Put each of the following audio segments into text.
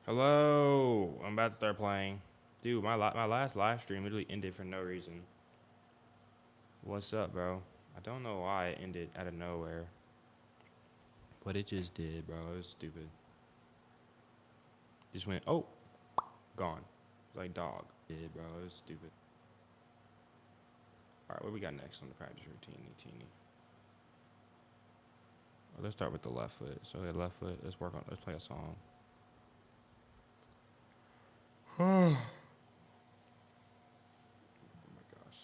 Hello, I'm about to start playing. Dude, my last live stream literally ended for no reason. What's up, bro? I don't know why it ended out of nowhere. But it just did, bro. It was stupid. Just went, oh, gone. Like dog. Did, bro. It was stupid. Alright, what we got next on the practice routine? Teeny. Oh, let's start with the left foot. So the left foot, let's play a song. Oh my gosh.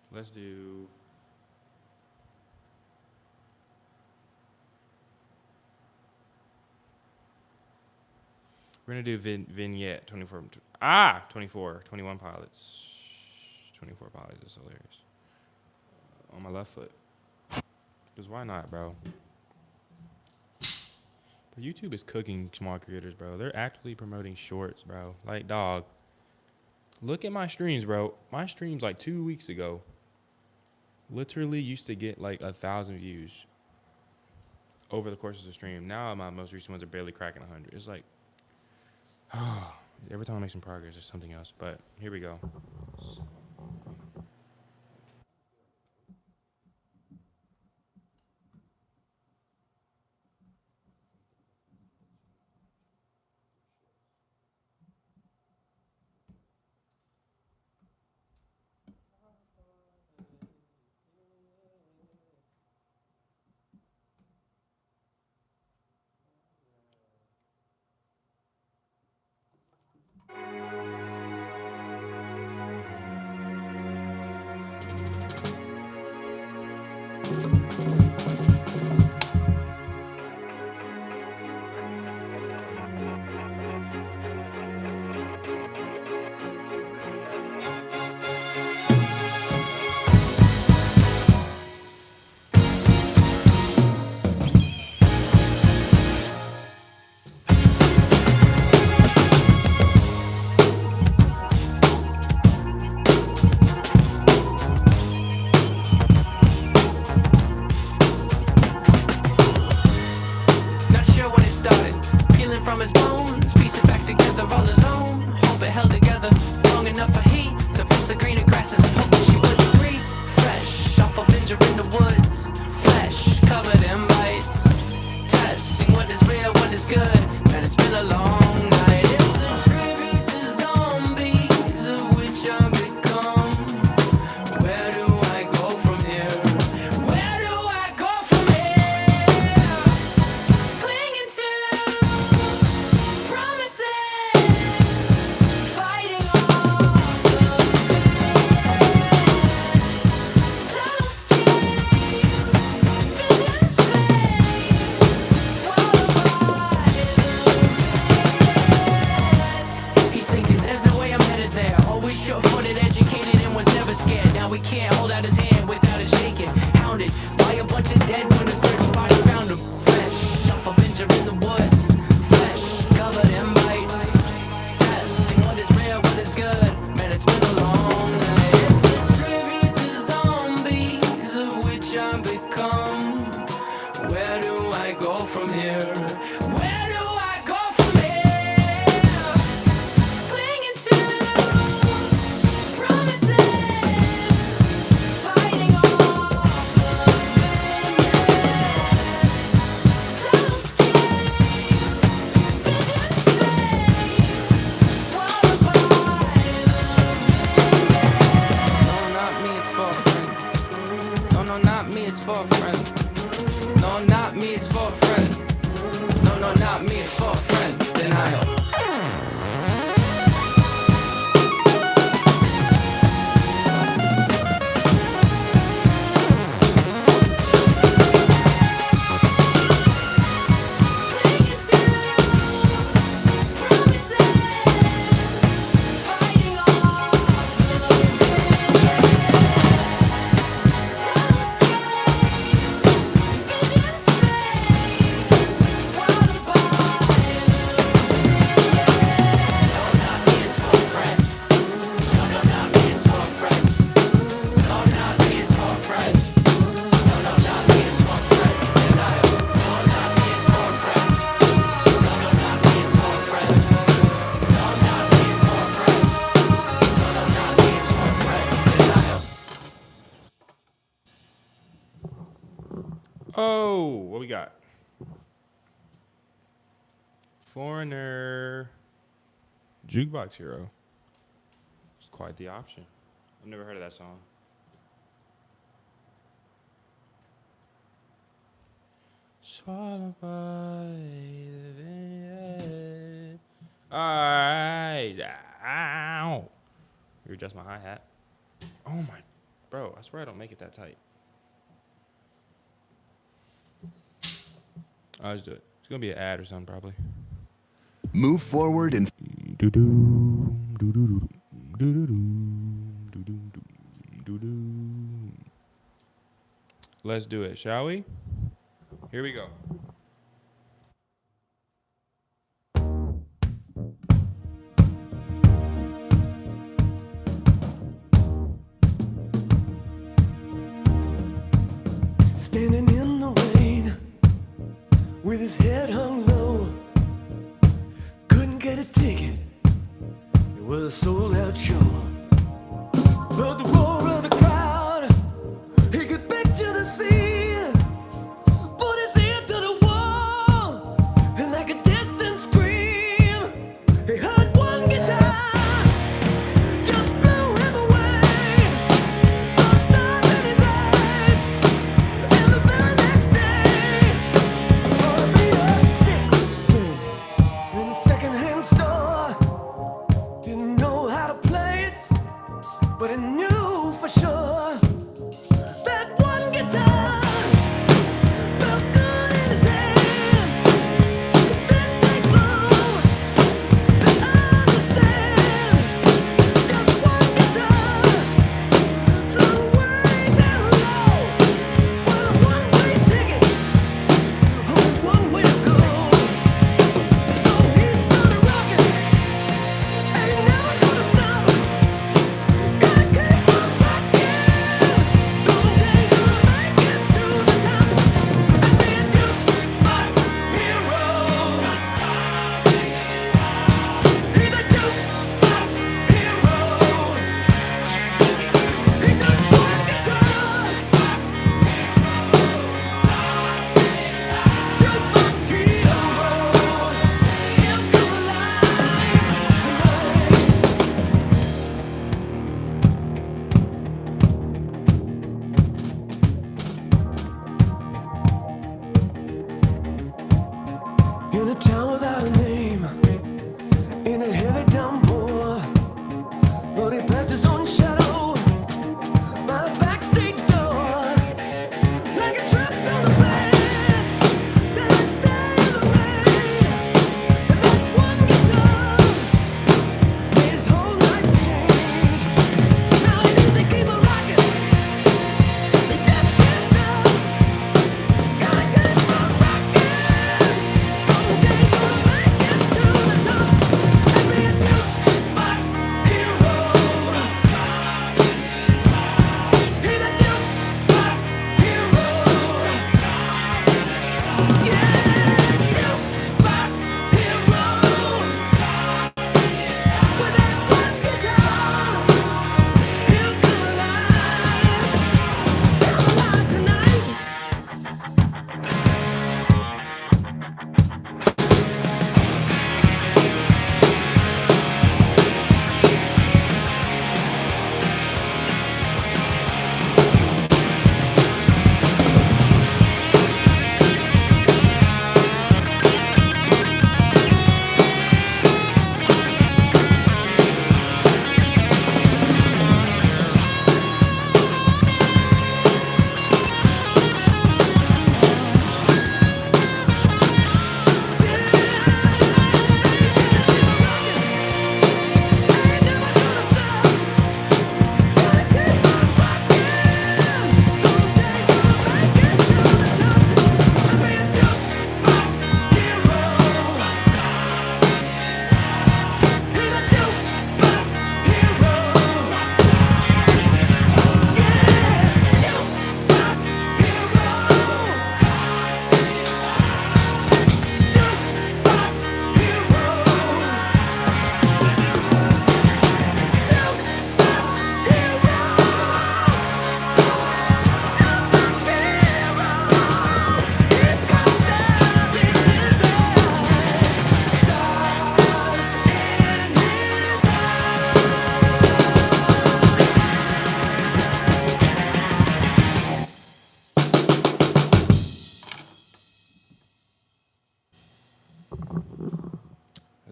Let's do. We're gonna do vignette 24. 21 pilots. 24 pilots is hilarious. On my left foot. Because why not, bro? But YouTube is cooking small creators, bro. They're actively promoting shorts, bro. Like, dog. Look at my streams, bro. My streams like 2 weeks ago literally used to get like 1,000 views over the course of the stream. Now my most recent ones are barely cracking 100. It's like, every time I make some progress, there's something else. But here we go. Clinging to promises, fighting Ooh, what we got? Foreigner. Jukebox Hero. It's quite the option. I've never heard of that song. Swallowed by the wind. Alright. Ow. You adjust my hi-hat. Oh my. Bro, I swear I don't make it that tight. I'll just do it. It's going to be an ad or something, probably. Move forward and let's do it, shall we? Here we go. Standing in the rain with his head hung low, couldn't get a ticket, it was a sold-out show. Heard the roar of the crowd, he could picture the scene, put his ear to the wall, and like a distant scream, he heard one guitar, just blew him away. Saw stars in his eyes, and the very next day, bought a beat-up six-string in a second-hand store. Didn't know how to play it,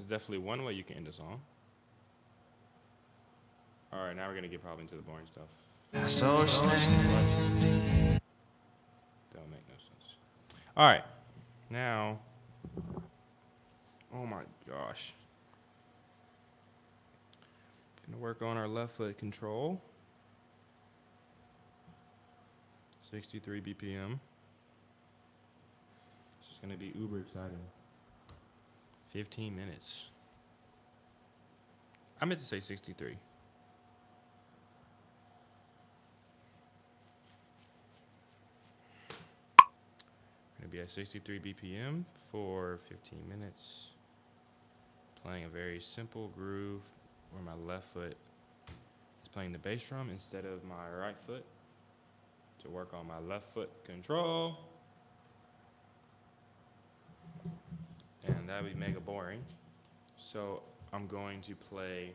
There's definitely one way you can end a song. All right, now we're gonna get probably into the boring stuff. Don't make no sense. All right, now. Oh my gosh. Gonna work on our left foot control. 63 BPM. This is gonna be uber exciting. 15 minutes. I meant to say 63. Gonna be at 63 BPM for 15 minutes. Playing a very simple groove where my left foot is playing the bass drum instead of my right foot to work on my left foot control. And that would be mega boring. So I'm going to play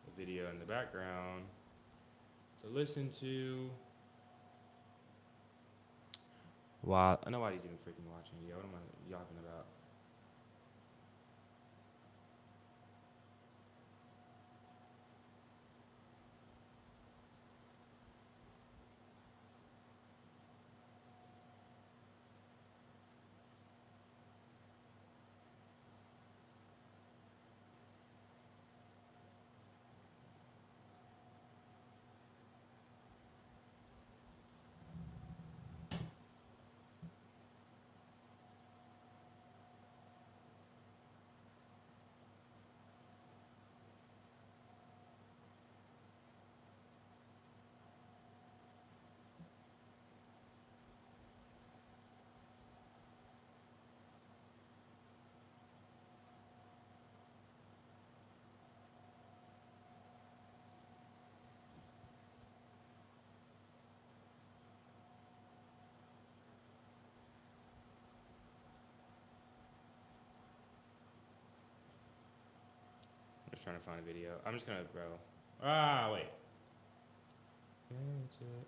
a video in the background to listen to while nobody's even freaking watching. Yo, what am I yapping about? Trying to find a video. I'm just gonna, bro. Wait.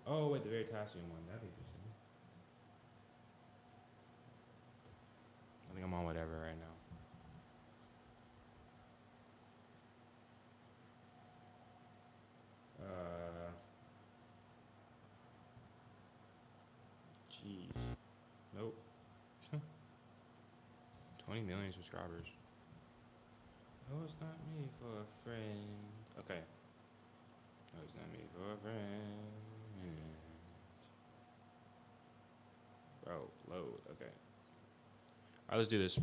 Oh, wait, the Veritasium one. That'd be interesting. I think I'm on whatever right now. Jeez. Nope. 20 million subscribers. Oh, it's not me for a friend. Okay. Oh, it's not me for a friend. Bro, load. Okay. All right, let's do this.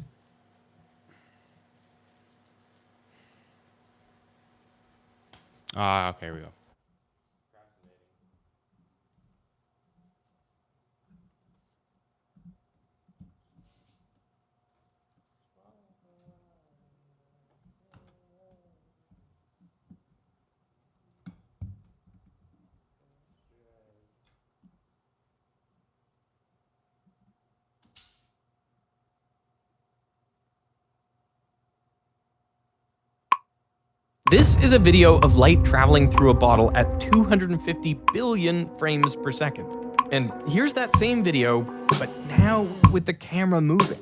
Okay, here we go. This is a video of light traveling through a bottle at 250 billion frames per second. And here's that same video, but now with the camera moving.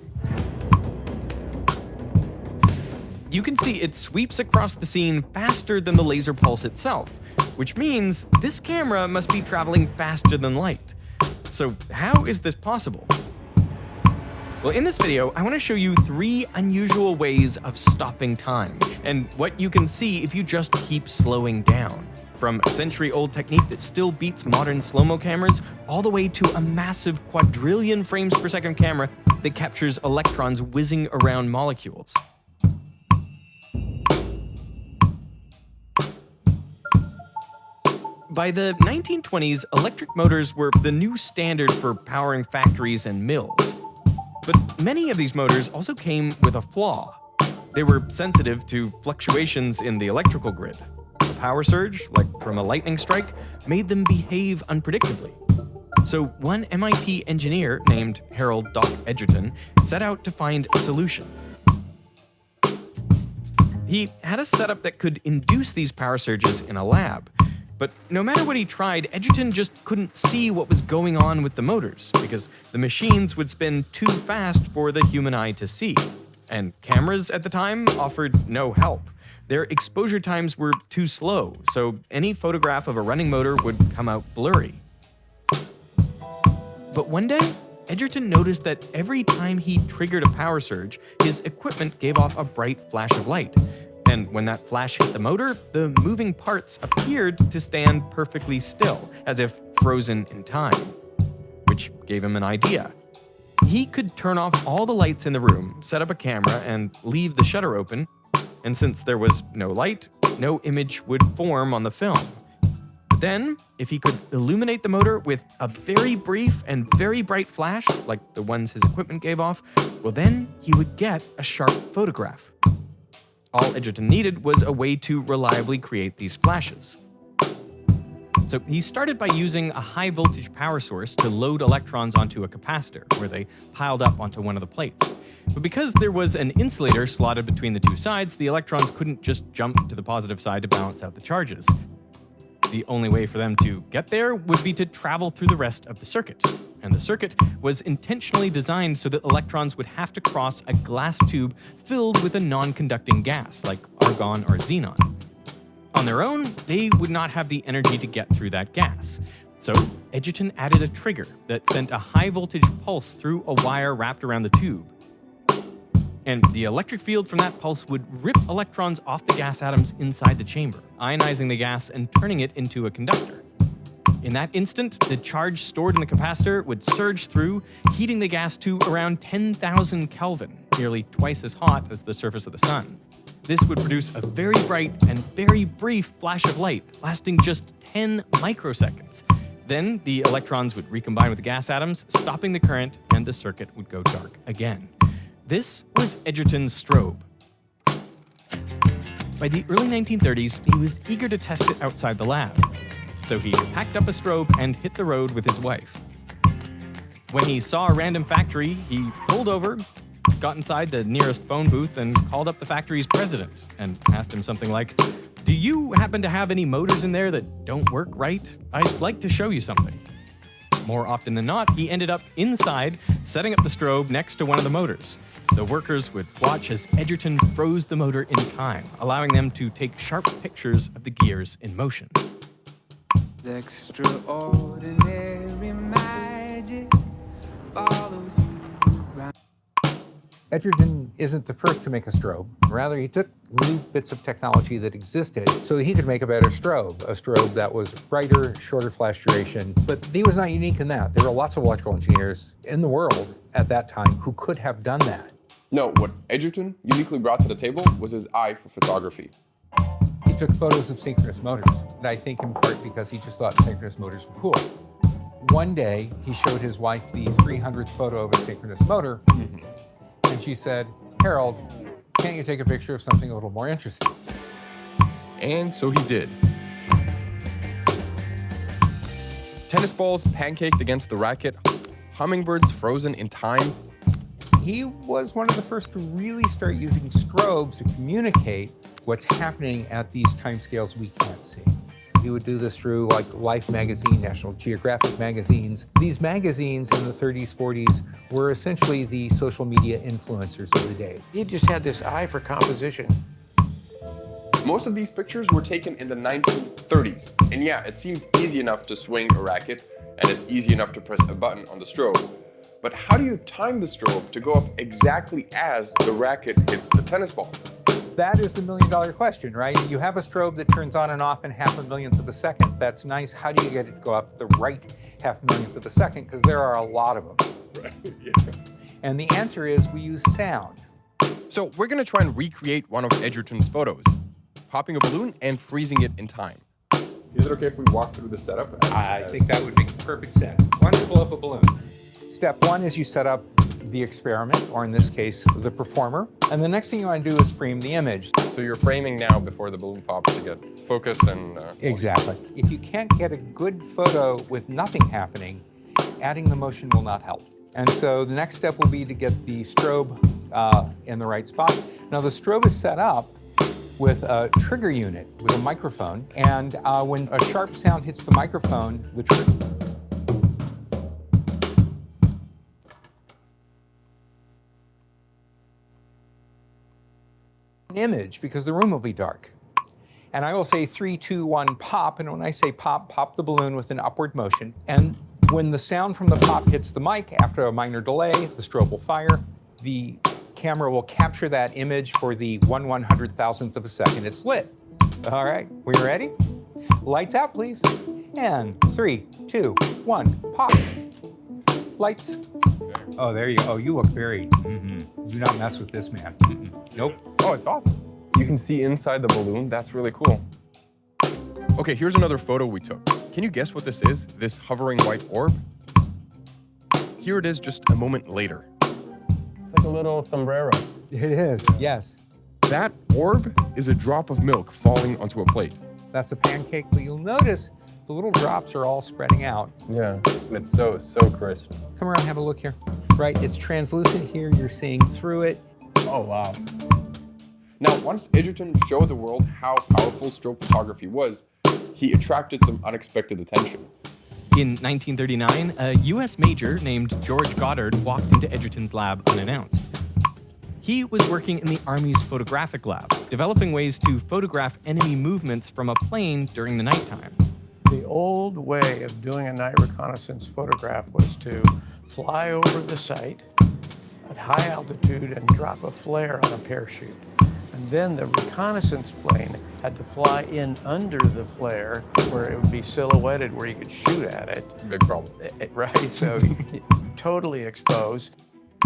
You can see it sweeps across the scene faster than the laser pulse itself, which means this camera must be traveling faster than light. So how is this possible? Well, in this video, I want to show you 3 unusual ways of stopping time, and what you can see if you just keep slowing down. From a century-old technique that still beats modern slow-mo cameras, all the way to a massive quadrillion frames per second camera that captures electrons whizzing around molecules. By the 1920s, electric motors were the new standard for powering factories and mills. But many of these motors also came with a flaw. They were sensitive to fluctuations in the electrical grid. A power surge, like from a lightning strike, made them behave unpredictably. So one MIT engineer named Harold Doc Edgerton set out to find a solution. He had a setup that could induce these power surges in a lab. But no matter what he tried, Edgerton just couldn't see what was going on with the motors, because the machines would spin too fast for the human eye to see. and cameras at the time offered no help. Their exposure times were too slow, so any photograph of a running motor would come out blurry. But one day, Edgerton noticed that every time he triggered a power surge, his equipment gave off a bright flash of light. And when that flash hit the motor, the moving parts appeared to stand perfectly still, as if frozen in time. Which gave him an idea. He could turn off all the lights in the room, set up a camera, and leave the shutter open. And since there was no light, no image would form on the film. But then, if he could illuminate the motor with a very brief and very bright flash, like the ones his equipment gave off, well then he would get a sharp photograph. All Edgerton needed was a way to reliably create these flashes. So he started by using a high voltage power source to load electrons onto a capacitor, where they piled up onto one of the plates. But because there was an insulator slotted between the two sides, the electrons couldn't just jump to the positive side to balance out the charges. The only way for them to get there would be to travel through the rest of the circuit. And the circuit was intentionally designed so that electrons would have to cross a glass tube filled with a non-conducting gas, like argon or xenon. On their own, they would not have the energy to get through that gas. So Edgerton added a trigger that sent a high voltage pulse through a wire wrapped around the tube. And the electric field from that pulse would rip electrons off the gas atoms inside the chamber, ionizing the gas and turning it into a conductor. In that instant, the charge stored in the capacitor would surge through, heating the gas to around 10,000 Kelvin, nearly twice as hot as the surface of the sun. This would produce a very bright and very brief flash of light, lasting just 10 microseconds. Then the electrons would recombine with the gas atoms, stopping the current, and the circuit would go dark again. This was Edgerton's strobe. By the early 1930s, he was eager to test it outside the lab. So he packed up a strobe and hit the road with his wife. When he saw a random factory, he pulled over, got inside the nearest phone booth, and called up the factory's president and asked him something like, "Do you happen to have any motors in there that don't work right? I'd like to show you something." More often than not, he ended up inside, setting up the strobe next to one of the motors. The workers would watch as Edgerton froze the motor in time, allowing them to take sharp pictures of the gears in motion. Extraordinary magic follows you around. Edgerton isn't the first to make a strobe. Rather, he took new bits of technology that existed so that he could make a better strobe, a strobe that was brighter, shorter flash duration. But he was not unique in that. There were lots of electrical engineers in the world at that time who could have done that. No, what Edgerton uniquely brought to the table was his eye for photography. He took photos of synchronous motors, and I think in part because he just thought synchronous motors were cool. One day, he showed his wife the 300th photo of a synchronous motor, and she said, "Harold, can't you take a picture of something a little more interesting?" And so he did. Tennis balls pancaked against the racket, hummingbirds frozen in time. He was one of the first to really start using strobes to communicate what's happening at these timescales we can't see. He would do this through like Life magazine, National Geographic magazines. These magazines in the 30s, 40s were essentially the social media influencers of the day. He just had this eye for composition. Most of these pictures were taken in the 1930s. And yeah, it seems easy enough to swing a racket, and it's easy enough to press a button on the strobe. But how do you time the strobe to go off exactly as the racket hits the tennis ball? That is the million-dollar question, right? You have a strobe that turns on and off in half a millionth of a second. That's nice. How do you get it to go up the right half millionth of a second? Because there are a lot of them. Right. Yeah. And the answer is we use sound. So we're gonna try and recreate one of Edgerton's photos, popping a balloon and freezing it in time. Is it okay if we walk through the setup? I think that would make perfect sense. Why don't you blow up a balloon? Step one is you set up the experiment, or in this case, the performer. And the next thing you want to do is frame the image. So you're framing now before the balloon pops to get focus and... Exactly. If you can't get a good photo with nothing happening, adding the motion will not help. And so the next step will be to get the strobe in the right spot. Now the strobe is set up with a trigger unit, with a microphone. And when a sharp sound hits the microphone, the trigger... image because the room will be dark. And I will say 3, 2, 1, pop. And when I say pop, pop the balloon with an upward motion. And when the sound from the pop hits the mic, after a minor delay, the strobe will fire. The camera will capture that image for the 1/100,000th of a second it's lit. All right, we ready? Lights out, please. And 3, 2, 1, pop. Lights. Oh, there you go. Oh, you look very, do not mess with this man. Nope. Oh, it's awesome. You can see inside the balloon. That's really cool. Okay, here's another photo we took. Can you guess what this is? This hovering white orb? Here it is just a moment later. It's like a little sombrero. It is, yes. That orb is a drop of milk falling onto a plate. That's a pancake, but you'll notice the little drops are all spreading out. Yeah, it's so crisp. Come around, have a look here. Right, it's translucent here, you're seeing through it. Oh, wow. Now, once Edgerton showed the world how powerful strobe photography was, he attracted some unexpected attention. In 1939, a U.S. major named George Goddard walked into Edgerton's lab unannounced. He was working in the Army's photographic lab, developing ways to photograph enemy movements from a plane during the nighttime. The old way of doing a night reconnaissance photograph was to fly over the site at high altitude and drop a flare on a parachute. And then the reconnaissance plane had to fly in under the flare where it would be silhouetted where you could shoot at it. Big problem. Right, so totally exposed.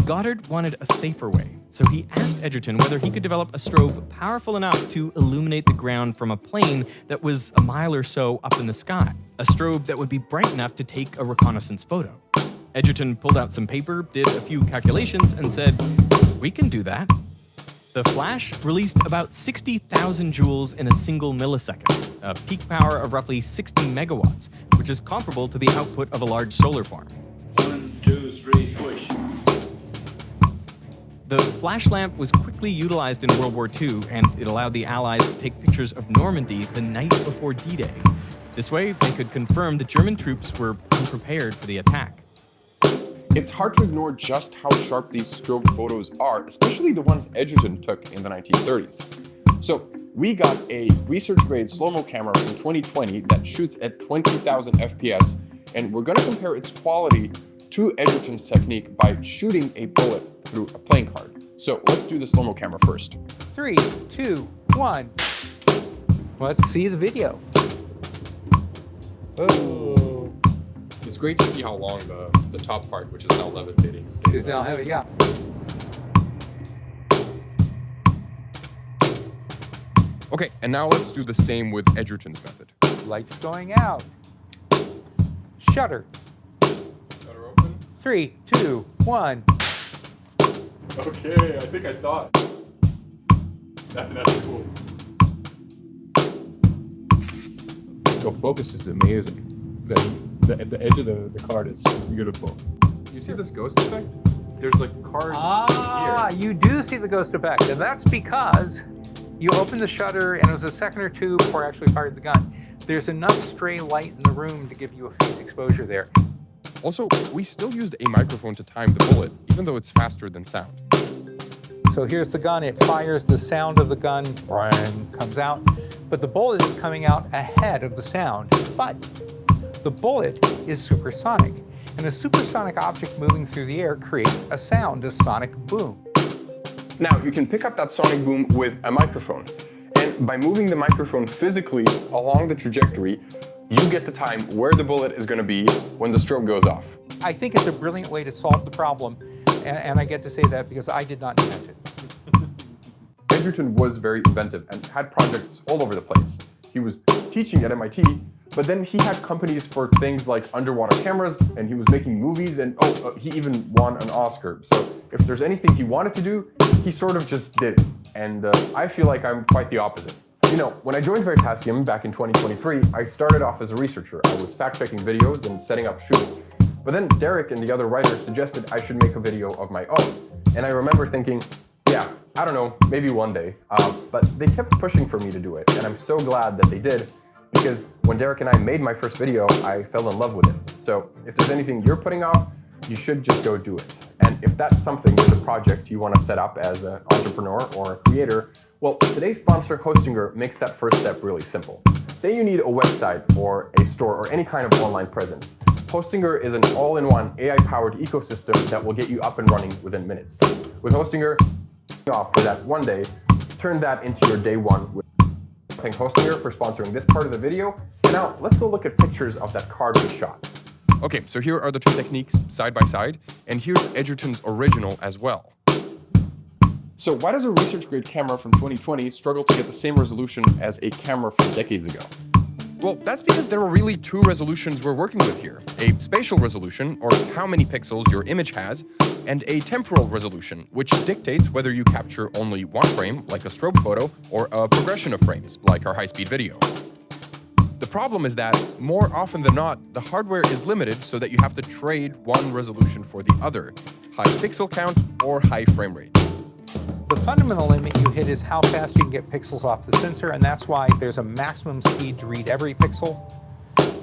Goddard wanted a safer way, so he asked Edgerton whether he could develop a strobe powerful enough to illuminate the ground from a plane that was a mile or so up in the sky. A strobe that would be bright enough to take a reconnaissance photo. Edgerton pulled out some paper, did a few calculations, and said, "We can do that." The flash released about 60,000 joules in a single millisecond, a peak power of roughly 60 megawatts, which is comparable to the output of a large solar farm. 1, 2, 3, push. The flash lamp was quickly utilized in World War II, and it allowed the Allies to take pictures of Normandy the night before D-Day. This way, they could confirm the German troops were unprepared for the attack. It's hard to ignore just how sharp these strobe photos are, especially the ones Edgerton took in the 1930s. So we got a research-grade slow-mo camera from 2020 that shoots at 20,000 FPS, and we're going to compare its quality to Edgerton's technique by shooting a bullet through a playing card. So let's do the slow-mo camera first. 3, 2, 1. Let's see the video. Oh. It's great to see how long the top part, which is now levitating, stays. Is now heavy, yeah. Okay, and now let's do the same with Edgerton's method. Lights going out. Shutter. Shutter open. 3, 2, 1. Okay, I think I saw it. That's cool. The focus is amazing. The edge of the card is beautiful. You see this ghost effect? There's like cards here. You do see the ghost effect, and that's because you opened the shutter and it was a second or two before I actually fired the gun. There's enough stray light in the room to give you a faint exposure there. Also, we still used a microphone to time the bullet, even though it's faster than sound. So here's the gun, it fires, the sound of the gun comes out, but the bullet is coming out ahead of the sound. But the bullet is supersonic, and a supersonic object moving through the air creates a sound, a sonic boom. Now, you can pick up that sonic boom with a microphone. And by moving the microphone physically along the trajectory, you get the time where the bullet is going to be when the strobe goes off. I think it's a brilliant way to solve the problem, and I get to say that because I did not invent it. Edgerton was very inventive and had projects all over the place. He was teaching at MIT, but then he had companies for things like underwater cameras, and he was making movies, and he even won an Oscar. So if there's anything he wanted to do, he sort of just did it. And I feel like I'm quite the opposite. You know, when I joined Veritasium back in 2023, I started off as a researcher. I was fact-checking videos and setting up shoots. But then Derek and the other writers suggested I should make a video of my own. And I remember thinking, yeah, I don't know, maybe one day. But they kept pushing for me to do it, and I'm so glad that they did, because when Derek and I made my first video, I fell in love with it. So if there's anything you're putting off, you should just go do it. And if that's something as a project you want to set up as an entrepreneur or a creator, well, today's sponsor, Hostinger, makes that first step really simple. Say you need a website or a store or any kind of online presence. Hostinger is an all-in-one AI-powered ecosystem that will get you up and running within minutes. With Hostinger, off for that one day, turn that into your day one. Thank Hostinger for sponsoring this part of the video. And now let's go look at pictures of that card we shot. Okay, so here are the two techniques side by side, and here's Edgerton's original as well. So why does a research-grade camera from 2020 struggle to get the same resolution as a camera from decades ago? Well, that's because there are really two resolutions we're working with here. A spatial resolution, or how many pixels your image has, and a temporal resolution, which dictates whether you capture only one frame, like a strobe photo, or a progression of frames, like our high-speed video. The problem is that, more often than not, the hardware is limited so that you have to trade one resolution for the other, high pixel count or high frame rate. The fundamental limit you hit is how fast you can get pixels off the sensor, and that's why there's a maximum speed to read every pixel.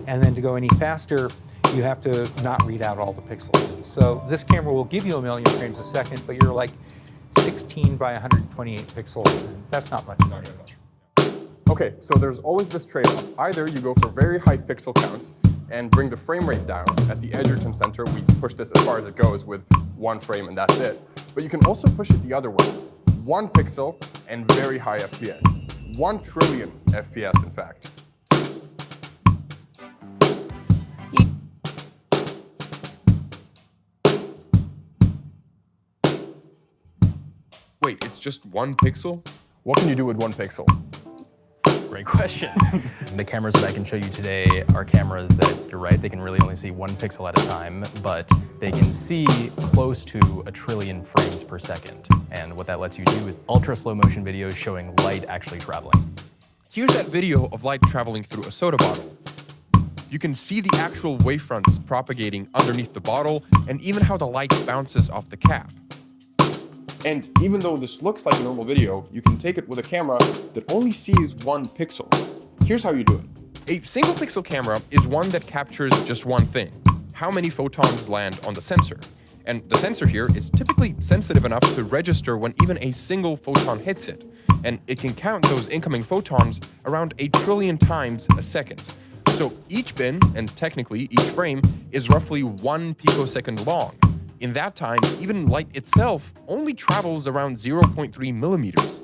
And then to go any faster, you have to not read out all the pixels. So this camera will give you 1,000,000 frames a second, but you're like 16 by 128 pixels, and that's not much. Okay, so there's always this trade-off. Either you go for very high pixel counts and bring the frame rate down. At the Edgerton Center, we push this as far as it goes with one frame and that's it. But you can also push it the other way. 1 pixel and very high FPS. 1 trillion FPS, in fact. Wait, it's just 1 pixel? What can you do with 1 pixel? Great question. The cameras that I can show you today are cameras that, you're right, they can really only see 1 pixel at a time, but they can see close to 1 trillion frames per second. And what that lets you do is ultra slow motion videos showing light actually traveling. Here's that video of light traveling through a soda bottle. You can see the actual wavefronts propagating underneath the bottle and even how the light bounces off the cap. And even though this looks like a normal video, you can take it with a camera that only sees 1 pixel. Here's how you do it. A single pixel camera is one that captures just one thing: how many photons land on the sensor. And the sensor here is typically sensitive enough to register when even a single photon hits it. And it can count those incoming photons around 1 trillion times a second. So each bin, and technically each frame, is roughly 1 picosecond long. In that time, even light itself only travels around 0.3 millimeters.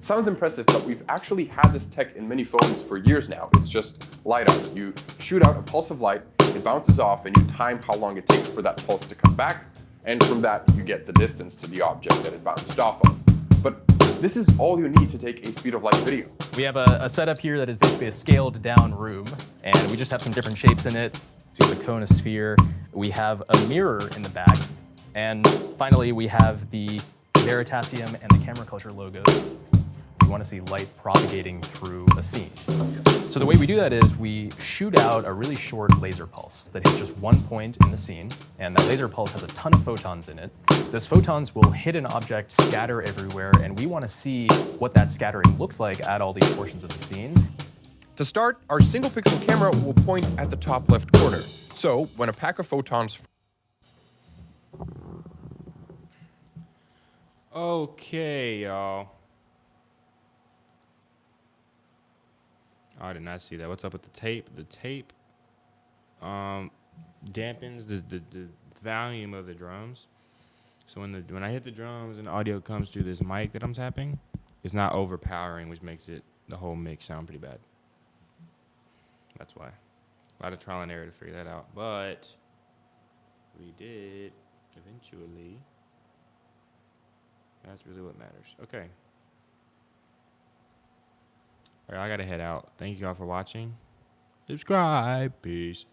Sounds impressive, but we've actually had this tech in many phones for years now. It's just LiDAR. You shoot out a pulse of light, it bounces off, and you time how long it takes for that pulse to come back, and from that you get the distance to the object that it bounced off of. But this is all you need to take a speed of light video. We have a setup here that is basically a scaled down room, and we just have some different shapes in it. So we have a cone, a sphere. We have a mirror in the back. And finally, we have the Veritasium and the camera culture logos. You want to see light propagating through a scene. So the way we do that is we shoot out a really short laser pulse that hits just one point in the scene, and that laser pulse has a ton of photons in it. Those photons will hit an object, scatter everywhere, and we want to see what that scattering looks like at all these portions of the scene. To start, our single pixel camera will point at the top left corner. So when a pack of photons... Okay, y'all. Oh, I did not see that. What's up with the tape? The tape dampens the volume of the drums. So when I hit the drums and the audio comes through this mic that I'm tapping, it's not overpowering, which makes the whole mix sound pretty bad. That's why. A lot of trial and error to figure that out. But we did eventually. That's really what matters. Okay. All right, I got to head out. Thank you all for watching. Subscribe. Peace.